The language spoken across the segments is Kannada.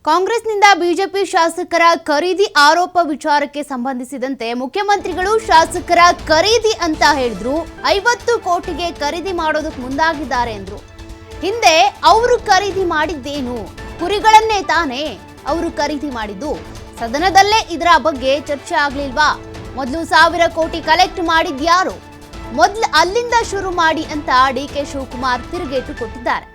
ಕಾಂಗ್ರೆಸ್ನಿಂದ ಬಿಜೆಪಿ ಶಾಸಕರ ಖರೀದಿ ಆರೋಪ ವಿಚಾರಕ್ಕೆ ಸಂಬಂಧಿಸಿದಂತೆ ಮುಖ್ಯಮಂತ್ರಿಗಳು ಶಾಸಕರ ಖರೀದಿ ಅಂತ ಹೇಳಿದ್ರು 50 ಕೋಟಿಗೆ ಖರೀದಿ ಮಾಡೋದಕ್ಕೆ ಮುಂದಾಗಿದ್ದಾರೆ ಎಂದ್ರು. ಹಿಂದೆ ಅವರು ಖರೀದಿ ಮಾಡಿದ್ದೇನು? ಕುರಿಗಳನ್ನೇ ತಾನೇ ಅವರು ಖರೀದಿ ಮಾಡಿದ್ದು. ಸದನದಲ್ಲೇ ಇದರ ಬಗ್ಗೆ ಚರ್ಚೆ ಆಗ್ಲಿಲ್ವಾ? ಮೊದಲು 1000 ಕೋಟಿ ಕಲೆಕ್ಟ್ ಮಾಡಿದ್ಯಾರು? ಮೊದಲು ಅಲ್ಲಿಂದ ಶುರು ಮಾಡಿ ಅಂತ ಡಿಕೆ ಶಿವಕುಮಾರ್ ತಿರುಗೇಟು ಕೊಟ್ಟಿದ್ದಾರೆ.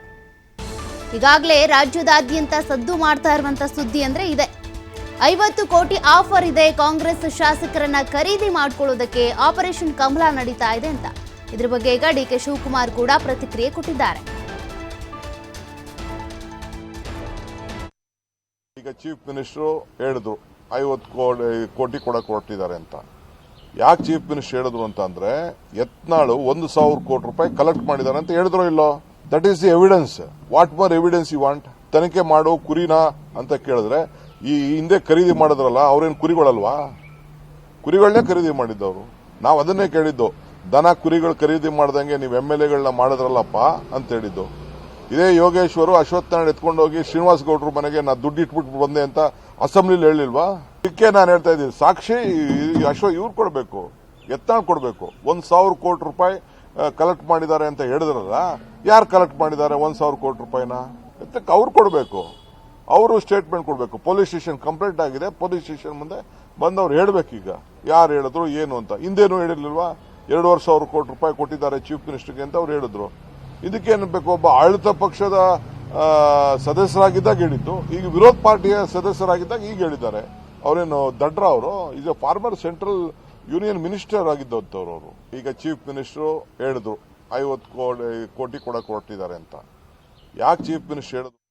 ಈಗಾಗಲೇ ರಾಜ್ಯದಾದ್ಯಂತ ಸದ್ದು ಮಾಡ್ತಾ ಇರುವಂತ ಸುದ್ದಿ ಅಂದ್ರೆ ಇದೆ. 50 ಕೋಟಿ ಆಫರ್ ಇದೆ ಕಾಂಗ್ರೆಸ್ ಶಾಸಕರನ್ನ ಖರೀದಿ ಮಾಡ್ಕೊಳ್ಳೋದಕ್ಕೆ. ಆಪರೇಷನ್ ಕಮಲ ನಡೀತಾ ಇದೆ ಅಂತ. ಇದ್ರ ಬಗ್ಗೆ ಈಗ ಡಿಕೆ ಶಿವಕುಮಾರ್ ಕೂಡ ಪ್ರತಿಕ್ರಿಯೆ ಕೊಟ್ಟಿದ್ದಾರೆ. ಈಗ ಚೀಫ್ ಮಿನಿಸ್ಟರ್ ಹೇಳಿದ್ರು 50 ಕೋಟಿ ಕೊಡಕ್ಕೆ ಹೊರಟಿದ್ದಾರೆ ಅಂತ. ಯಾಕೆ ಚೀಫ್ ಮಿನಿಸ್ಟರ್ ಹೇಳಿದ್ರು ಅಂತ ಅಂದ್ರೆ ಯತ್ನಾಳು 1,000 ಕೋಟಿ ರೂಪಾಯಿ ಕಲೆಕ್ಟ್ ಮಾಡಿದ್ದಾರೆ ಅಂತ ಹೇಳಿದ್ರು ಇಲ್ಲೋ? That is the evidence. What more evidence you want? ತನಿಖೆ ಮಾಡೋ ಕುರಿನಾ ಅಂತ ಕೇಳಿದ್ರೆ ಈ ಹಿಂದೆ ಖರೀದಿ ಮಾಡಿದ್ರಲ್ಲ ಅವ್ರೇನು ಕುರಿಗಳಲ್ವಾ? ಕುರಿಗಳನ್ನೇ ಖರೀದಿ ಮಾಡಿದ್ದವರು. ನಾವು ಅದನ್ನೇ ಕೇಳಿದ್ದು. ದನ ಕುರಿಗಳು ಖರೀದಿ ಮಾಡ್ದಂಗೆ ನೀವು MLAಗಳನ್ನ ಮಾಡಿದ್ರಲ್ಲಪ್ಪ ಅಂತ ಹೇಳಿದ್ದು. ಇದೇ ಯೋಗೇಶ್ವರು ಅಶ್ವತ್ಥನಾರಾಯಣ ಎತ್ಕೊಂಡು ಹೋಗಿ ಶ್ರೀನಿವಾಸ ಗೌಡ್ರ ಮನೆಗೆ ನಾ ದುಡ್ಡು ಇಟ್ಬಿಟ್ಟು ಬಂದೆ ಅಂತ ಅಸೆಂಬ್ಲಿಲಿ ಹೇಳಿಲ್ವಾ? ಇದಕ್ಕೆ ನಾನು ಹೇಳ್ತಾ ಇದ್ದೀನಿ, ಸಾಕ್ಷಿ ಇವ್ರು ಕೊಡಬೇಕು, ಯತ್ನಾಳ್ ಕೊಡಬೇಕು. 1,000 ಕೋಟಿ ರೂಪಾಯಿ ಕಲೆಕ್ಟ್ ಮಾಡಿದ್ದಾರೆ ಅಂತ ಹೇಳಿದ್ರಲ್ಲ, ಯಾರು ಕಲೆಕ್ಟ್ ಮಾಡಿದ್ದಾರೆ 1,000 ಕೋಟಿ ರೂಪಾಯಿನ? ಅವ್ರು ಕೊಡಬೇಕು, ಅವರು ಸ್ಟೇಟ್ಮೆಂಟ್ ಕೊಡಬೇಕು. ಪೊಲೀಸ್ ಸ್ಟೇಷನ್ ಕಂಪ್ಲೇಂಟ್ ಆಗಿದೆ, ಪೊಲೀಸ್ ಸ್ಟೇಷನ್ ಮುಂದೆ ಬಂದವ್ರು ಹೇಳ್ಬೇಕೀಗ ಯಾರು ಹೇಳಿದ್ರು ಏನು ಅಂತ. ಹಿಂದೇನು ಹೇಳಿರ್ಲಿಲ್ವಾ? 2,500 ಕೋಟಿ ರೂಪಾಯಿ ಕೊಟ್ಟಿದ್ದಾರೆ ಚೀಫ್ ಮಿನಿಸ್ಟರ್ಗೆ ಅಂತ ಅವ್ರು ಹೇಳಿದ್ರು. ಇದಕ್ಕೇನು ಬೇಕು? ಒಬ್ಬ ಆಡಳಿತ ಪಕ್ಷದ ಸದಸ್ಯರಾಗಿದ್ದಾಗ ಹೇಳಿದ್ದು, ಈಗ ವಿರೋಧ ಪಾರ್ಟಿಯ ಸದಸ್ಯರಾಗಿದ್ದಾಗ ಈಗ ಹೇಳಿದ್ದಾರೆ. ಅವರೇನು ದಡ್ರ? ಅವರು ಈಗ ಫಾರ್ಮರ್ ಸೆಂಟ್ರಲ್ ಯೂನಿಯನ್ ಮಿನಿಸ್ಟರ್ ಆಗಿದ್ದವರು ಅವರು. ಈಗ ಚೀಫ್ ಮಿನಿಸ್ಟರ್ ಹೇಳಿದ್ರು 50 ಕೋಟಿ ಕೊಡಕ್ಕೆ ಹೊರಟಿದ್ದಾರೆ ಅಂತ. ಯಾಕೆ ಚೀಫ್ ಮಿನಿಸ್ಟರ್ ಹೇಳಿದ್ರು?